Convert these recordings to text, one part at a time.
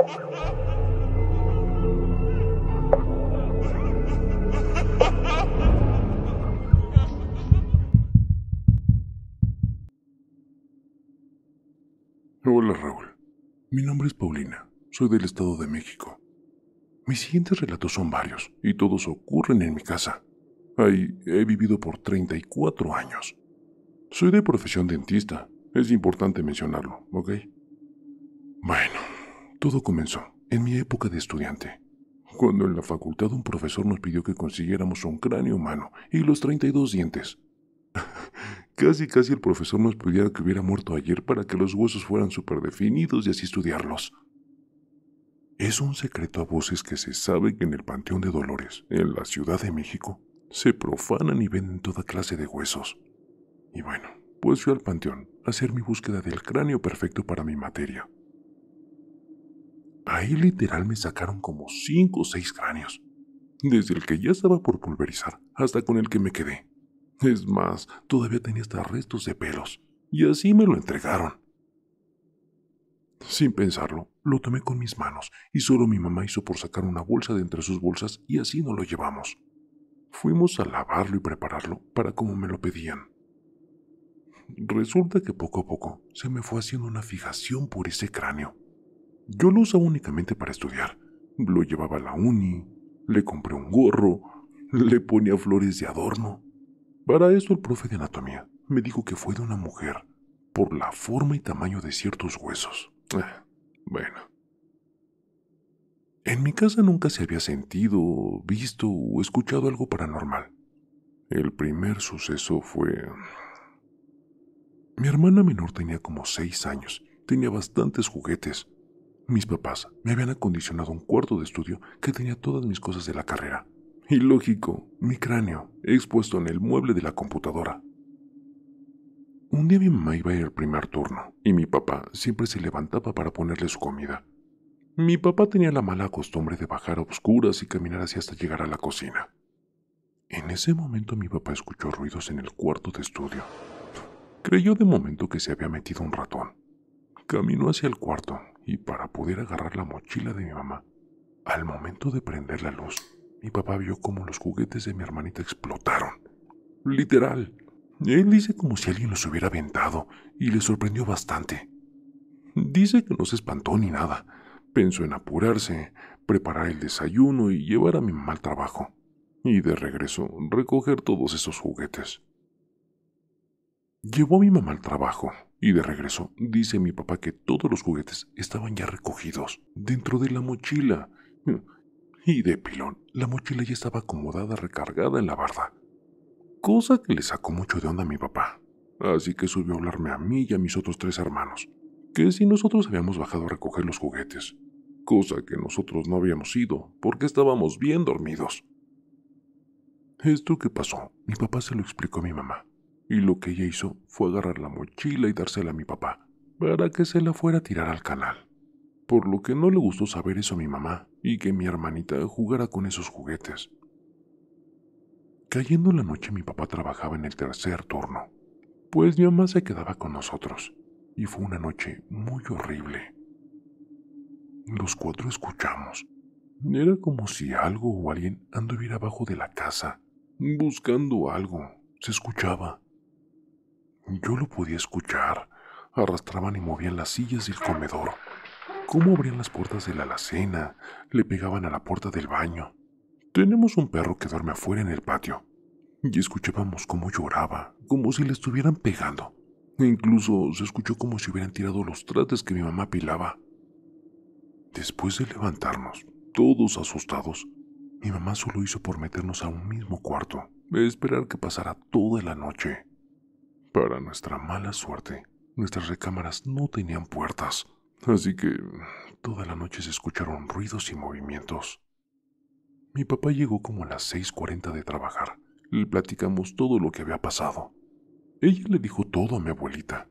Hola Raúl, mi nombre es Paulina, soy del Estado de México. Mis siguientes relatos son varios y todos ocurren en mi casa. Ahí he vivido por 34 años. Soy de profesión dentista, es importante mencionarlo, ¿ok? Bueno, todo comenzó en mi época de estudiante, cuando en la facultad un profesor nos pidió que consiguiéramos un cráneo humano y los 32 dientes. Casi el profesor nos pidiera que hubiera muerto ayer para que los huesos fueran súper definidos y así estudiarlos. Es un secreto a voces que se sabe que en el Panteón de Dolores, en la Ciudad de México, se profanan y venden toda clase de huesos. Y bueno, pues fui al panteón a hacer mi búsqueda del cráneo perfecto para mi materia. Ahí literal me sacaron como 5 o 6 cráneos, desde el que ya estaba por pulverizar hasta con el que me quedé. Es más, todavía tenía hasta restos de pelos, y así me lo entregaron. Sin pensarlo, lo tomé con mis manos y solo mi mamá hizo por sacar una bolsa de entre sus bolsas y así nos lo llevamos. Fuimos a lavarlo y prepararlo para como me lo pedían. Resulta que poco a poco se me fue haciendo una fijación por ese cráneo. Yo lo usaba únicamente para estudiar. Lo llevaba a la uni, le compré un gorro, le ponía flores de adorno. Para eso el profe de anatomía me dijo que fue de una mujer, por la forma y tamaño de ciertos huesos. Bueno. En mi casa nunca se había sentido, visto o escuchado algo paranormal. El primer suceso fue... Mi hermana menor tenía como 6 años, tenía bastantes juguetes. Mis papás me habían acondicionado un cuarto de estudio que tenía todas mis cosas de la carrera. Y lógico, mi cráneo expuesto en el mueble de la computadora. Un día mi mamá iba a ir al primer turno y mi papá siempre se levantaba para ponerle su comida. Mi papá tenía la mala costumbre de bajar a oscuras y caminar así hasta llegar a la cocina. En ese momento mi papá escuchó ruidos en el cuarto de estudio. Creyó de momento que se había metido un ratón. Caminó hacia el cuarto y para poder agarrar la mochila de mi mamá, al momento de prender la luz, mi papá vio cómo los juguetes de mi hermanita explotaron. Literal. Él dice como si alguien los hubiera aventado y le sorprendió bastante. Dice que no se espantó ni nada. Pensó en apurarse, preparar el desayuno y llevar a mi mamá al trabajo. Y de regreso, recoger todos esos juguetes. Llevó a mi mamá al trabajo y de regreso dice mi papá que todos los juguetes estaban ya recogidos dentro de la mochila. Y de pilón, la mochila ya estaba acomodada, recargada en la barda. Cosa que le sacó mucho de onda a mi papá. Así que subió a hablarme a mí y a mis otros 3 hermanos, que si nosotros habíamos bajado a recoger los juguetes, cosa que nosotros no habíamos ido, porque estábamos bien dormidos. Esto que pasó, mi papá se lo explicó a mi mamá, y lo que ella hizo fue agarrar la mochila y dársela a mi papá, para que se la fuera a tirar al canal, por lo que no le gustó saber eso a mi mamá, y que mi hermanita jugara con esos juguetes. Cayendo la noche mi papá trabajaba en el tercer turno, pues mi mamá se quedaba con nosotros, y fue una noche muy horrible. Los 4 escuchamos. Era como si algo o alguien anduviera abajo de la casa, buscando algo. Se escuchaba. Yo lo podía escuchar. Arrastraban y movían las sillas del comedor. Cómo abrían las puertas de la alacena, le pegaban a la puerta del baño. Tenemos un perro que duerme afuera en el patio, y escuchábamos cómo lloraba, como si le estuvieran pegando. E incluso se escuchó como si hubieran tirado los trastes que mi mamá apilaba. Después de levantarnos, todos asustados, mi mamá solo hizo por meternos a un mismo cuarto, esperar que pasara toda la noche. Para nuestra mala suerte, nuestras recámaras no tenían puertas, así que toda la noche se escucharon ruidos y movimientos. Mi papá llegó como a las 6:40 de trabajar. Le platicamos todo lo que había pasado. Ella le dijo todo a mi abuelita,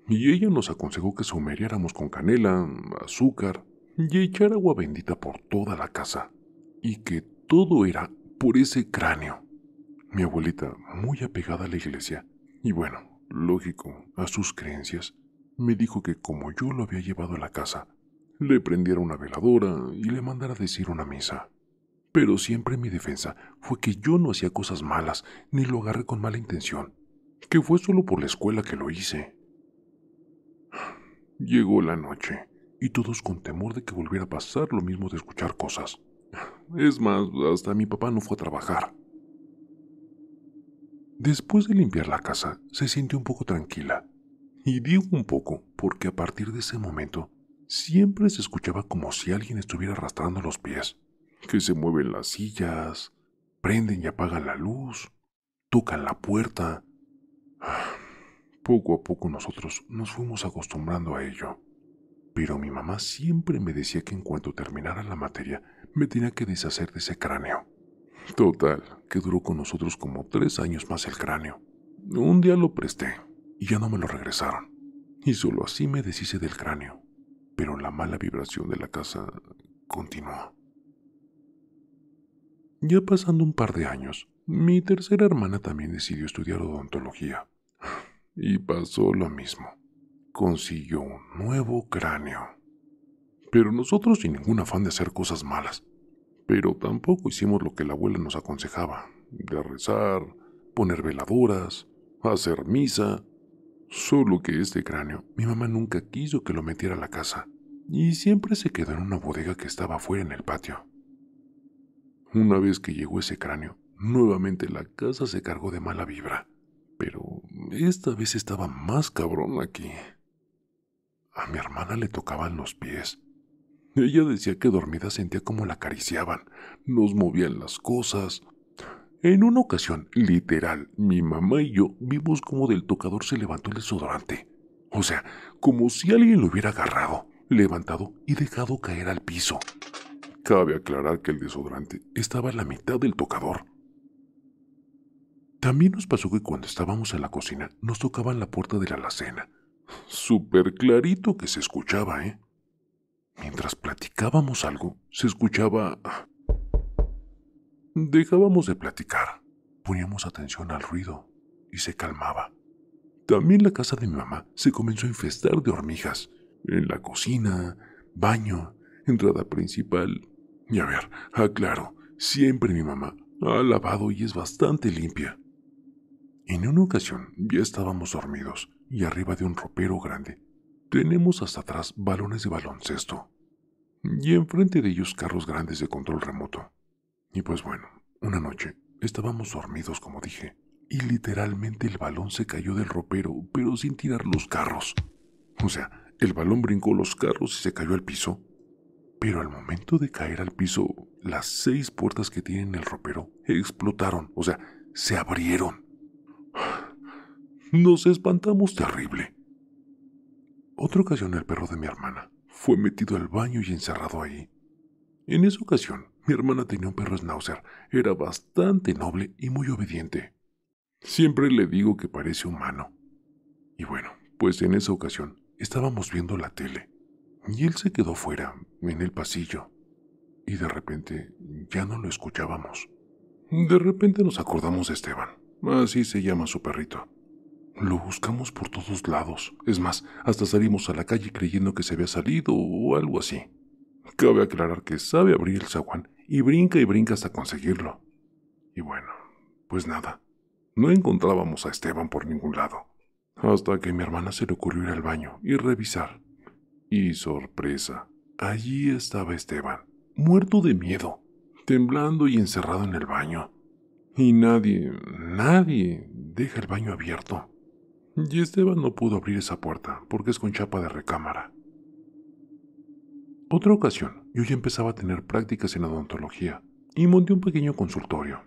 y ella nos aconsejó que sumeriáramos con canela, azúcar y echar agua bendita por toda la casa, y que todo era por ese cráneo. Mi abuelita, muy apegada a la iglesia, y bueno, lógico, a sus creencias, me dijo que como yo lo había llevado a la casa, le prendiera una veladora y le mandara decir una misa. Pero siempre mi defensa fue que yo no hacía cosas malas ni lo agarré con mala intención, que fue solo por la escuela que lo hice. Llegó la noche y todos con temor de que volviera a pasar lo mismo de escuchar cosas. Es más, hasta mi papá no fue a trabajar. Después de limpiar la casa, se sintió un poco tranquila. Y digo un poco porque a partir de ese momento siempre se escuchaba como si alguien estuviera arrastrando los pies, que se mueven las sillas, prenden y apagan la luz, tocan la puerta. Poco a poco nosotros nos fuimos acostumbrando a ello, pero mi mamá siempre me decía que en cuanto terminara la materia me tenía que deshacer de ese cráneo. Total, que duró con nosotros como 3 años más el cráneo. Un día lo presté y ya no me lo regresaron. Y solo así me deshice del cráneo. Pero la mala vibración de la casa continuó. Ya pasando un par de años, mi tercera hermana también decidió estudiar odontología. Y pasó lo mismo. Consiguió un nuevo cráneo. Pero nosotros sin ningún afán de hacer cosas malas. Pero tampoco hicimos lo que la abuela nos aconsejaba, de rezar, poner veladoras, hacer misa. Solo que este cráneo, mi mamá nunca quiso que lo metiera a la casa, y siempre se quedó en una bodega que estaba afuera en el patio. Una vez que llegó ese cráneo, nuevamente la casa se cargó de mala vibra, pero esta vez estaba más cabrón aquí. A mi hermana le tocaban los pies. Ella decía que dormida sentía como la acariciaban, nos movían las cosas. En una ocasión, literal, mi mamá y yo vimos cómo del tocador se levantó el desodorante. O sea, como si alguien lo hubiera agarrado, levantado y dejado caer al piso. Cabe aclarar que el desodorante estaba a la mitad del tocador. También nos pasó que cuando estábamos en la cocina nos tocaban la puerta de la alacena. Súper clarito que se escuchaba, ¿eh? Mientras platicábamos algo, se escuchaba... Dejábamos de platicar, poníamos atención al ruido y se calmaba. También la casa de mi mamá se comenzó a infestar de hormigas. En la cocina, baño, entrada principal. Y a ver, aclaro, siempre mi mamá ha lavado y es bastante limpia. En una ocasión ya estábamos dormidos y arriba de un ropero grande tenemos hasta atrás balones de baloncesto y enfrente de ellos carros grandes de control remoto. Y pues bueno, una noche estábamos dormidos como dije y literalmente el balón se cayó del ropero pero sin tirar los carros. O sea, el balón brincó los carros y se cayó al piso. Pero al momento de caer al piso, las 6 puertas que tienen el ropero explotaron, o sea, se abrieron. Nos espantamos terrible. Otra ocasión el perro de mi hermana fue metido al baño y encerrado ahí. En esa ocasión, mi hermana tenía un perro schnauzer, era bastante noble y muy obediente. Siempre le digo que parece humano. Y bueno, pues en esa ocasión estábamos viendo la tele y él se quedó fuera, en el pasillo, y de repente ya no lo escuchábamos. De repente nos acordamos de Esteban, así se llama su perrito. Lo buscamos por todos lados, es más, hasta salimos a la calle creyendo que se había salido o algo así. Cabe aclarar que sabe abrir el zaguán y brinca hasta conseguirlo. Y bueno, pues nada, no encontrábamos a Esteban por ningún lado, hasta que a mi hermana se le ocurrió ir al baño y revisar. Y sorpresa, allí estaba Esteban, muerto de miedo, temblando y encerrado en el baño. Y nadie deja el baño abierto. Y Esteban no pudo abrir esa puerta porque es con chapa de recámara. Otra ocasión, yo ya empezaba a tener prácticas en odontología y monté un pequeño consultorio.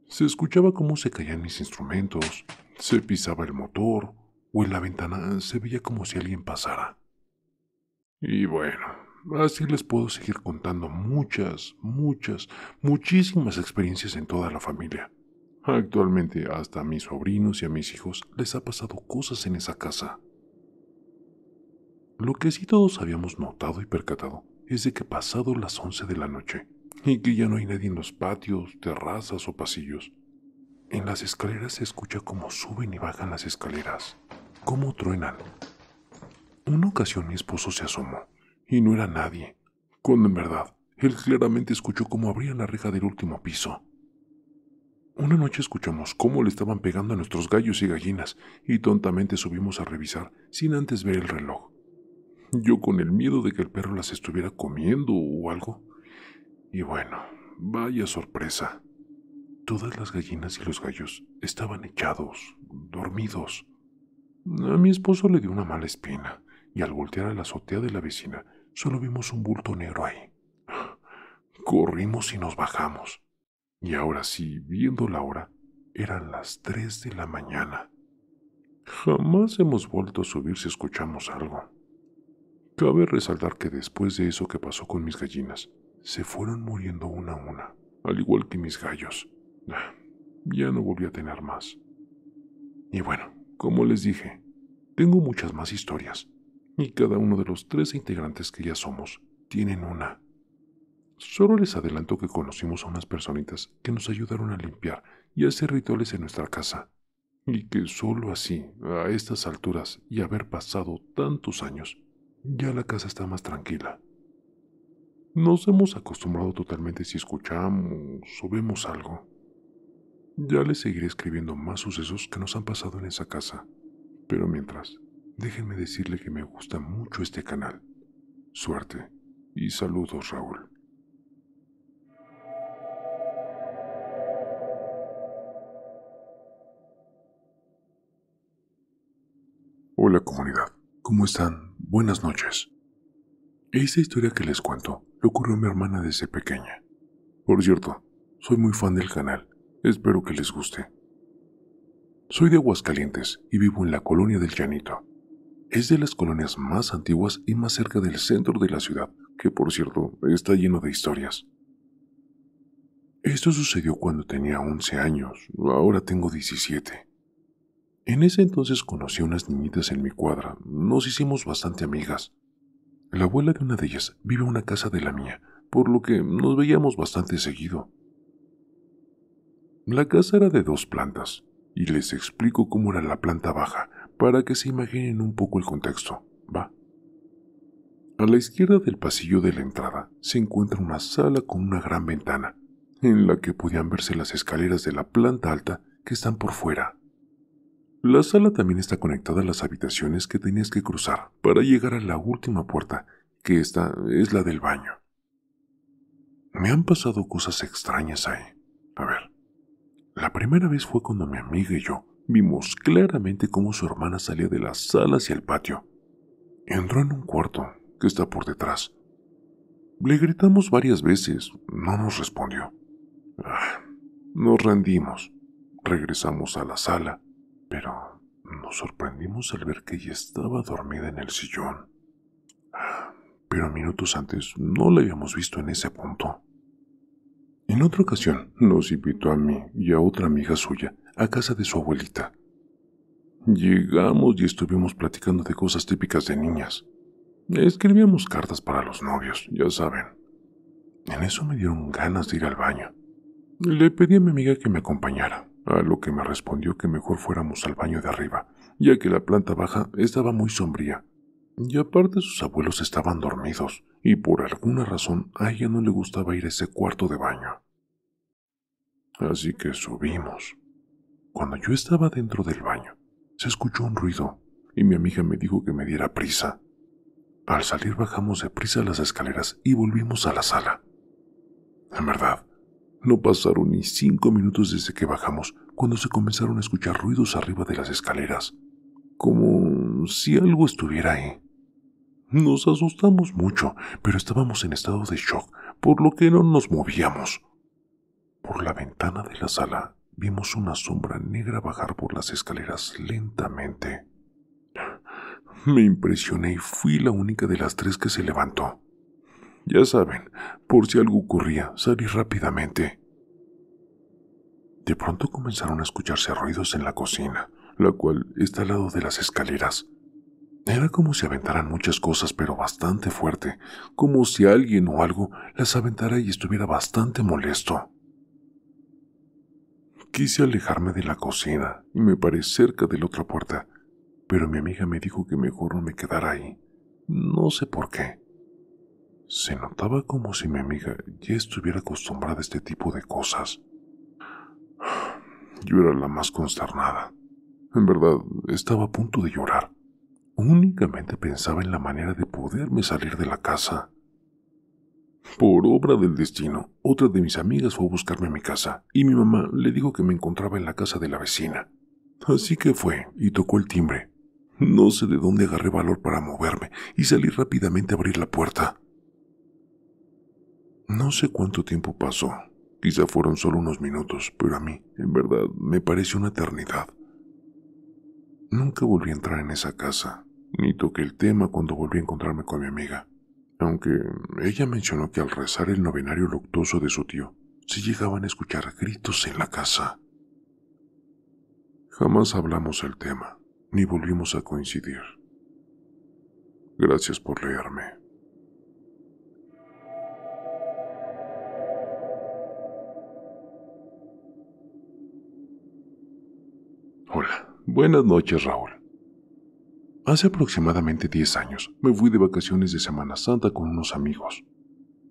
Se escuchaba cómo se caían mis instrumentos, se pisaba el motor o en la ventana se veía como si alguien pasara. Y bueno, así les puedo seguir contando muchísimas experiencias en toda la familia. Actualmente hasta a mis sobrinos y a mis hijos les ha pasado cosas en esa casa. Lo que sí todos habíamos notado y percatado es de que pasado las 11 de la noche y que ya no hay nadie en los patios, terrazas o pasillos. En las escaleras se escucha cómo suben y bajan las escaleras, cómo truenan. Una ocasión mi esposo se asomó y no era nadie, cuando en verdad él claramente escuchó cómo abrían la reja del último piso. Una noche escuchamos cómo le estaban pegando a nuestros gallos y gallinas y tontamente subimos a revisar sin antes ver el reloj. Yo con el miedo de que el perro las estuviera comiendo o algo. Y bueno, vaya sorpresa. Todas las gallinas y los gallos estaban echados, dormidos. A mi esposo le dio una mala espina y al voltear a la azotea de la vecina solo vimos un bulto negro ahí. Corrimos y nos bajamos. Y ahora sí, viendo la hora, eran las 3 de la mañana. Jamás hemos vuelto a subir si escuchamos algo. Cabe resaltar que después de eso que pasó con mis gallinas, se fueron muriendo una a una, al igual que mis gallos. Ya no volví a tener más. Y bueno, como les dije, tengo muchas más historias, y cada uno de los 13 integrantes que ya somos tienen una. Solo les adelanto que conocimos a unas personitas que nos ayudaron a limpiar y a hacer rituales en nuestra casa, y que solo así, a estas alturas y haber pasado tantos años, ya la casa está más tranquila. Nos hemos acostumbrado totalmente si escuchamos o vemos algo. Ya les seguiré escribiendo más sucesos que nos han pasado en esa casa, pero mientras, déjenme decirle que me gusta mucho este canal. Suerte y saludos, Raúl. Hola comunidad, ¿cómo están? Buenas noches. Esta historia que les cuento le ocurrió a mi hermana desde pequeña. Por cierto, soy muy fan del canal, espero que les guste. Soy de Aguascalientes y vivo en la colonia del Llanito. Es de las colonias más antiguas y más cerca del centro de la ciudad, que por cierto está lleno de historias. Esto sucedió cuando tenía 11 años, ahora tengo 17. En ese entonces conocí a unas niñitas en mi cuadra, nos hicimos bastante amigas. La abuela de una de ellas vive en una casa de la mía, por lo que nos veíamos bastante seguido. La casa era de 2 plantas, y les explico cómo era la planta baja, para que se imaginen un poco el contexto, ¿va? A la izquierda del pasillo de la entrada se encuentra una sala con una gran ventana, en la que podían verse las escaleras de la planta alta que están por fuera. La sala también está conectada a las habitaciones que tenías que cruzar para llegar a la última puerta, que esta es la del baño. Me han pasado cosas extrañas ahí. A ver, la primera vez fue cuando mi amiga y yo vimos claramente cómo su hermana salía de la sala hacia el patio. Entró en un cuarto que está por detrás. Le gritamos varias veces, no nos respondió. Nos rendimos, regresamos a la sala, pero nos sorprendimos al ver que ella estaba dormida en el sillón. Pero minutos antes no la habíamos visto en ese punto. En otra ocasión nos invitó a mí y a otra amiga suya a casa de su abuelita. Llegamos y estuvimos platicando de cosas típicas de niñas. Escribíamos cartas para los novios, ya saben. En eso me dieron ganas de ir al baño. Le pedí a mi amiga que me acompañara, a lo que me respondió que mejor fuéramos al baño de arriba, ya que la planta baja estaba muy sombría. Y aparte sus abuelos estaban dormidos, y por alguna razón a ella no le gustaba ir a ese cuarto de baño. Así que subimos. Cuando yo estaba dentro del baño, se escuchó un ruido, y mi amiga me dijo que me diera prisa. Al salir bajamos deprisa las escaleras y volvimos a la sala. En verdad, no pasaron ni 5 minutos desde que bajamos cuando se comenzaron a escuchar ruidos arriba de las escaleras, como si algo estuviera ahí. Nos asustamos mucho, pero estábamos en estado de shock, por lo que no nos movíamos. Por la ventana de la sala vimos una sombra negra bajar por las escaleras lentamente. Me impresioné y fui la única de las 3 que se levantó. Ya saben, por si algo ocurría, salí rápidamente. De pronto comenzaron a escucharse ruidos en la cocina, la cual está al lado de las escaleras. Era como si aventaran muchas cosas, pero bastante fuerte, como si alguien o algo las aventara y estuviera bastante molesto. Quise alejarme de la cocina y me paré cerca de la otra puerta, pero mi amiga me dijo que mejor no me quedara ahí. No sé por qué. Se notaba como si mi amiga ya estuviera acostumbrada a este tipo de cosas. Yo era la más consternada. En verdad, estaba a punto de llorar. Únicamente pensaba en la manera de poderme salir de la casa. Por obra del destino, otra de mis amigas fue a buscarme a mi casa y mi mamá le dijo que me encontraba en la casa de la vecina. Así que fue y tocó el timbre. No sé de dónde agarré valor para moverme y salí rápidamente a abrir la puerta. No sé cuánto tiempo pasó. Quizá fueron solo unos minutos, pero a mí, en verdad, me pareció una eternidad. Nunca volví a entrar en esa casa, ni toqué el tema cuando volví a encontrarme con mi amiga, aunque ella mencionó que al rezar el novenario luctuoso de su tío, se llegaban a escuchar gritos en la casa. Jamás hablamos el tema, ni volvimos a coincidir. Gracias por leerme. Hola, buenas noches, Raúl. Hace aproximadamente 10 años me fui de vacaciones de Semana Santa con unos amigos.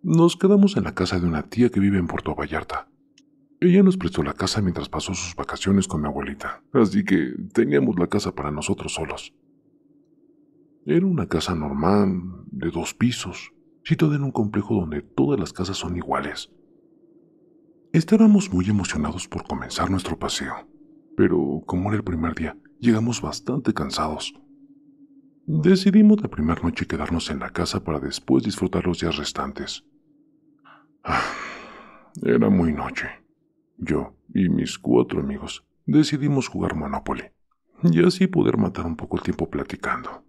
Nos quedamos en la casa de una tía que vive en Puerto Vallarta. Ella nos prestó la casa mientras pasó sus vacaciones con mi abuelita, así que teníamos la casa para nosotros solos. Era una casa normal, de 2 pisos, situada en un complejo donde todas las casas son iguales. Estábamos muy emocionados por comenzar nuestro paseo, pero como era el primer día, llegamos bastante cansados. Decidimos la primera noche quedarnos en la casa para después disfrutar los días restantes. Era muy noche. Yo y mis 4 amigos decidimos jugar Monopoly y así poder matar un poco el tiempo platicando,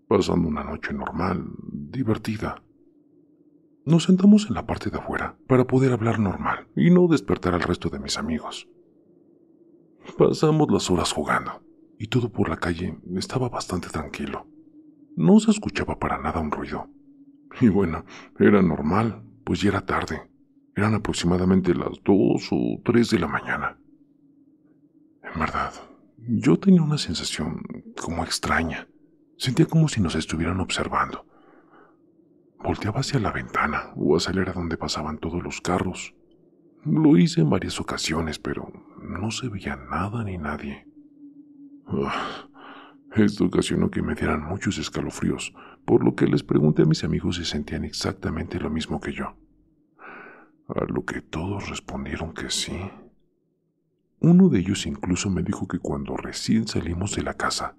pasando una noche normal, divertida. Nos sentamos en la parte de afuera para poder hablar normal y no despertar al resto de mis amigos. Pasamos las horas jugando y todo por la calle estaba bastante tranquilo. No se escuchaba para nada un ruido. Y bueno, era normal, pues ya era tarde. Eran aproximadamente las 2 o 3 de la mañana. En verdad, yo tenía una sensación como extraña. Sentía como si nos estuvieran observando. Volteaba hacia la ventana o hacia el área donde pasaban todos los carros. Lo hice en varias ocasiones, pero no se veía nada ni nadie. Esto ocasionó que me dieran muchos escalofríos, por lo que les pregunté a mis amigos si sentían exactamente lo mismo que yo. A lo que todos respondieron que sí. Uno de ellos incluso me dijo que cuando recién salimos de la casa,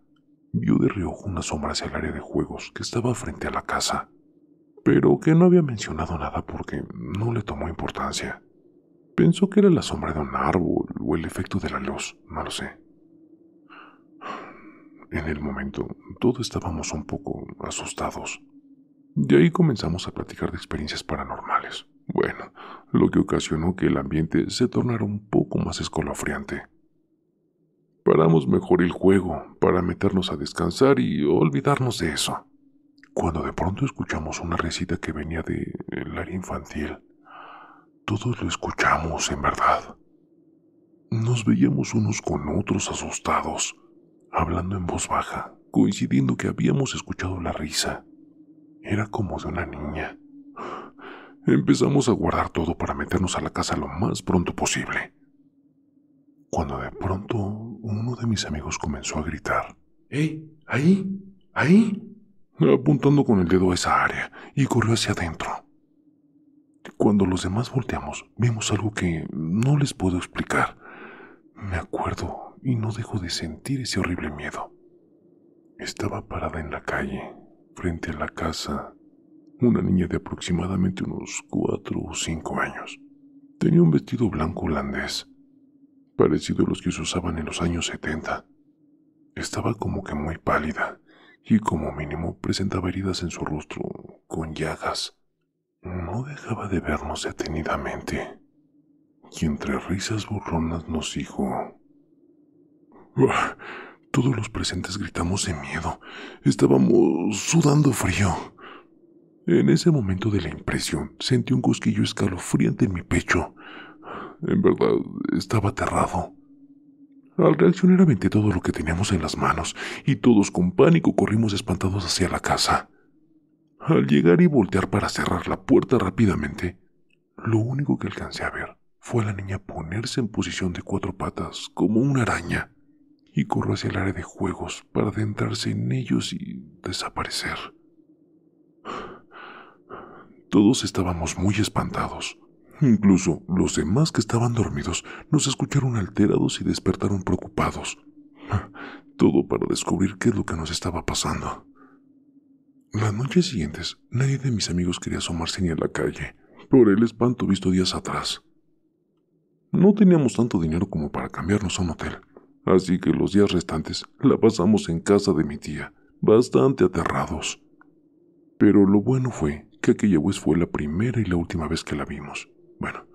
vio de reojo una sombra hacia el área de juegos que estaba frente a la casa, pero que no había mencionado nada porque no le tomó importancia. Pensó que era la sombra de un árbol o el efecto de la luz, no lo sé. En el momento, todos estábamos un poco asustados. De ahí comenzamos a platicar de experiencias paranormales. Bueno, lo que ocasionó que el ambiente se tornara un poco más escalofriante. Paramos mejor el juego para meternos a descansar y olvidarnos de eso, cuando de pronto escuchamos una risita que venía del área infantil. Todos lo escuchamos, en verdad. Nos veíamos unos con otros asustados, hablando en voz baja, coincidiendo que habíamos escuchado la risa. Era como de una niña. Empezamos a guardar todo para meternos a la casa lo más pronto posible, cuando de pronto uno de mis amigos comenzó a gritar: ¡Hey! ¡Ahí! ¡Ahí!, apuntando con el dedo a esa área, y corrió hacia adentro. Cuando los demás volteamos, vimos algo que no les puedo explicar. Me acuerdo y no dejo de sentir ese horrible miedo. Estaba parada en la calle, frente a la casa, una niña de aproximadamente unos 4 o 5 años. Tenía un vestido blanco holandés, parecido a los que se usaban en los años 70. Estaba como que muy pálida y como mínimo presentaba heridas en su rostro con llagas. No dejaba de vernos detenidamente y entre risas burlonas nos dijo: "Uah". Todos los presentes gritamos de miedo. Estábamos sudando frío. En ese momento de la impresión, sentí un cosquillo escalofriante en mi pecho. En verdad, estaba aterrado. Al reaccionar aventé todo lo que teníamos en las manos y todos con pánico corrimos espantados hacia la casa. Al llegar y voltear para cerrar la puerta rápidamente, lo único que alcancé a ver fue a la niña ponerse en posición de 4 patas como una araña y corrió hacia el área de juegos para adentrarse en ellos y desaparecer. Todos estábamos muy espantados. Incluso los demás que estaban dormidos nos escucharon alterados y despertaron preocupados. Todo para descubrir qué es lo que nos estaba pasando. Las noches siguientes, nadie de mis amigos quería asomarse ni a la calle, por el espanto visto días atrás. No teníamos tanto dinero como para cambiarnos a un hotel, así que los días restantes la pasamos en casa de mi tía, bastante aterrados. Pero lo bueno fue que aquella vez fue la primera y la última vez que la vimos. Bueno,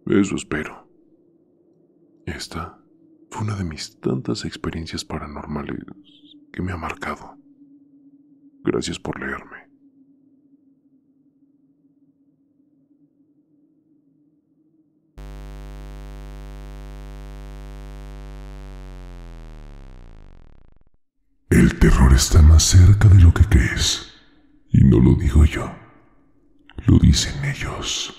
eso espero. Esta fue una de mis tantas experiencias paranormales que me ha marcado. Gracias por leerme. El terror está más cerca de lo que crees. Y no lo digo yo, lo dicen ellos.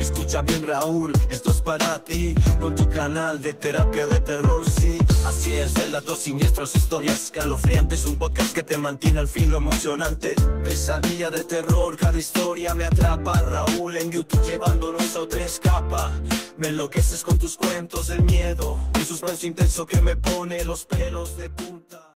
Escucha bien, Raúl, esto es para ti, con tu canal de terapia de terror, sí. Así es, relatos siniestros, historias escalofriantes, un podcast que te mantiene al filo emocionante. Pesadilla de terror, cada historia me atrapa. Raúl en YouTube llevándonos a otra escapa. Me enloqueces con tus cuentos del miedo, un suspenso intenso que me pone los pelos de punta.